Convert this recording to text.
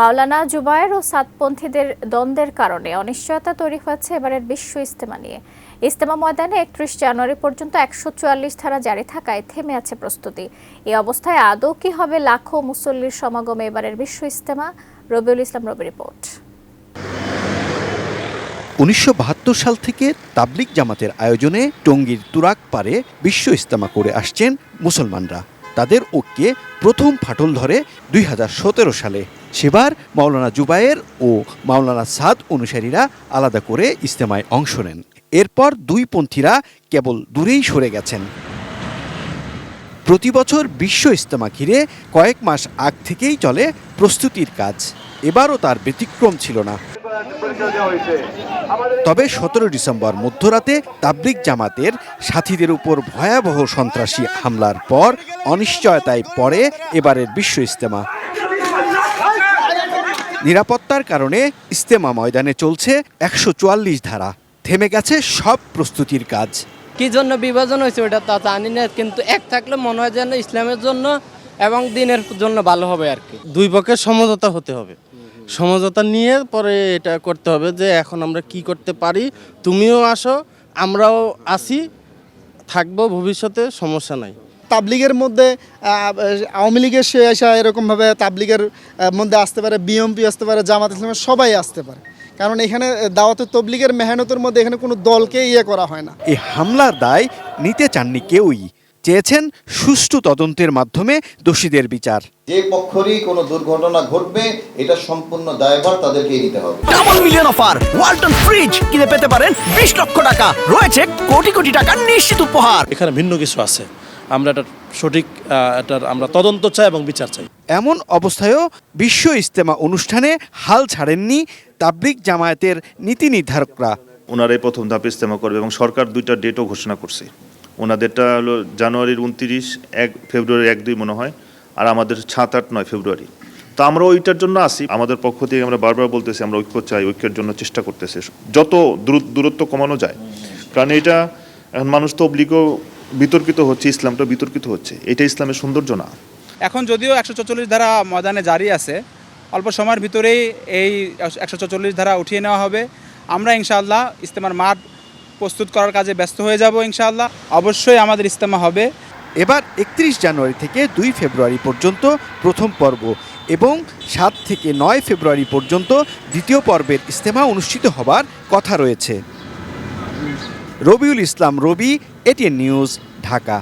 মাওলানা জুবায়ের ও সাতপন্থীদের দ্বন্দ্বের কারণে অনিশ্চয়তা তৈরি হয়েছে এবারের বিশ্ব ইজতেমা নিয়ে। ইজতেমা ময়দানে ৩১ জানুয়ারি পর্যন্ত ১৪৪ ধারা জারি থাকায় থেমে আছে প্রস্তুতি। এই অবস্থায় আদৌ কি হবে লাখো মুসল্লির সমাগমে এবারের বিশ্ব ইজতেমা? রবিউল ইসলাম রবি রিপোর্ট। ১৯৭২ সাল থেকে তাবলিগ জামাতের আয়োজনে টঙ্গীর তুরাগ পারে বিশ্ব ইজতেমা করে আসছেন মুসলমানরা। তাদের ঐক্যে প্রথম ফাটল ধরে ২০১৭ সালে। সেবার মাওলানা জুবায়ের ও মাওলানা সাদ অনুসারীরা আলাদা করে ইজতেমায় অংশ নেন। এরপর দুই পন্থীরা কেবল দূরেই সরে গেছেন। প্রতি বছর বিশ্ব ইজতেমা ঘিরে কয়েক মাস আগ থেকেই চলে প্রস্তুতির কাজ। এবারও তার ব্যতিক্রম ছিল না। তবে ১৭ ডিসেম্বর মধ্যরাতে তাবলিগ জামাতের সাথীদের উপর ভয়াবহ সন্ত্রাসী হামলার পর অনিশ্চয়তায় পড়ে এবারের বিশ্ব ইজতেমা। নিরাপত্তার কারণে ইজতেমা ময়দানে চলছে ১৪৪ ধারা। থেমে গেছে সব প্রস্তুতির কাজ। কি জন্য বিভাজন হয়েছে ওটা তা জানি না, কিন্তু এক থাকলে মনে হয় যেন ইসলামের জন্য এবং দিনের জন্য ভালো হবে আর কি। দুই পক্ষের সমঝোতা হতে হবে, সমঝোতা নিয়ে পরে এটা করতে হবে যে এখন আমরা কি করতে পারি, তুমিও আসো আমরাও আসি, থাকবো ভবিষ্যতে, সমস্যা নাই। তাবলিগের মধ্যে আওয়ামী লীগের সে আসা এরকমভাবে তাবলিগের মধ্যে আসতে পারে, বিএমপি আসতে পারে, জামাত ইসলামের সবাই আসতে পারে, কারণ এখানে দাওয়াতে তবলিগের মেহনতের মধ্যে এখানে কোনো দলকে করা হয় না। এই হামলার দায় নিতে চাননি কেউই, চেয়েছেন সুষ্ঠু তদন্তের মাধ্যমে দোষীদের বিচার। যে পক্ষেরই কোনো দুর্ঘটনা ঘটবে এটা সম্পূর্ণ দায়ভার তাদেরকেই নিতে হবে। Double million offer Walton fridge কিনে পেতে পারেন ২০ লক্ষ টাকা, রয়েছে কোটি কোটি টাকার নিশ্চিত উপহার। এখানে ভিন্ন কিছু আছে, আমরা এটা সঠিক আমরা তদন্ত চাই এবং বিচার চাই। এমন অবস্থায়ও বিশ্ব ইজতেমা অনুষ্ঠানে হাল ছাড়েননি তাবলিগ জামায়াতের নীতি নির্ধারকরা। ওনারাই প্রথম ধাপে ইজতেমা করবে এবং সরকার দুইটা ডেটও ঘোষণা করছে। ওনাদেরটা হলো জানুয়ারির ২৯, ১ ফেব্রুয়ারি ১-২ মনে হয়, আর আমাদের ৭, ৮, ৯ ফেব্রুয়ারি। তো আমরা ওইটার জন্য আসি। আমাদের পক্ষ থেকে আমরা বারবার বলতেছি আমরা ঐক্য চাই, ঐক্যের জন্য চেষ্টা করতেছি যত দূরত্ব কমানো যায়। কারণ এটা এখন মানুষ তো অবলিগও বিতর্কিত হচ্ছে, ইসলামটা বিতর্কিত হচ্ছে, এটা ইসলামের সৌন্দর্য না। এখন যদিও ১৪৪ ধারা ময়দানে জারি আছে, অল্প সময়ের ভিতরেই এই ১৪৪ ধারা উঠিয়ে নেওয়া হবে। আমরা ইনশাআল্লাহ ইজতেমার মাঠ প্রস্তুত করার কাজে ব্যস্ত হয়ে যাব ইনশাআল্লাহ। অবশ্যই আমাদের ইজতেমা হবে। এবার ৩১ জানুয়ারি থেকে ২ ফেব্রুয়ারি পর্যন্ত প্রথম পর্ব এবং ৭ থেকে ৯ ফেব্রুয়ারি পর্যন্ত দ্বিতীয় পর্বের ইজতেমা অনুষ্ঠিত হবার কথা রয়েছে। রবিউল ইসলাম রবি, এটিএন নিউজ, ঢাকা।